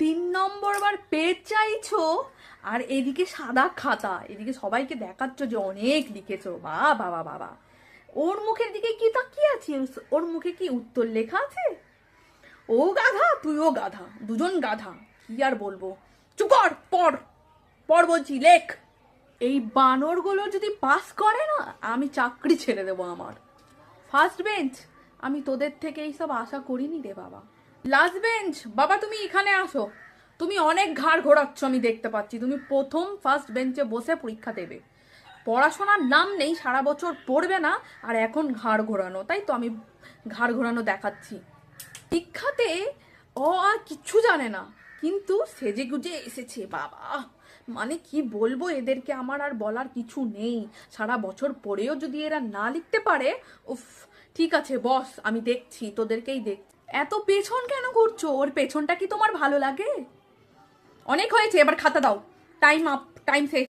3 নম্বর বার page চাইছো, আর এদিকে সাদা খাতা, এদিকে সবাইকে দেখাচ্ছ যে অনেক লিখেছো। বাবা বাবা বাবা, ওর মুখের দিকে কি তাকিয়ে আছিস? ওর মুখে কি উত্তর লেখা আছে? ও গাধা, তুইও গাধা, দুজন গাধা, কি আর বলবো। চুপ কর, পড় পড় বলছি, লেখ। এই বানরগুলো যদি পাস করে না, আমি চাকরি ছেড়ে দেবো আমার। ফার্স্ট বেঞ্চ, আমি তোদের থেকে এইসব আশা করিনি রে বাবা। লাস্ট বেঞ্চ, বাবা তুমি এখানে আসো। তুমি অনেক ঘাড় ঘোরাচ্ছ, আমি দেখতে পাচ্ছি। তুমি প্রথম ফার্স্ট বেঞ্চে বসে পরীক্ষা দেবে, পড়াশোনার নাম নেই, সারা বছর পড়বে না, আর এখন ঘাড় ঘোরানো, তাই তো আমি ঘাড় ঘোরানো দেখাচ্ছি। শিক্ষাতে ও আর কিচ্ছু জানে না, কিন্তু সেজে গুজে এসেছে বাবা। মানে কি বলবো, এদেরকে আমার আর বলার কিছু নেই। সারা বছর পরেও যদি এরা না লিখতে পারে, উফ। ঠিক আছে বস, আমি দেখছি, তোদেরকেই দেখছি। এত পেছন কেন করছো? ওর পেছনটা কি তোমার ভালো লাগে? অনেক হয়েছে, এবার খাতা দাও। টাইম আপ, টাইম শেষ।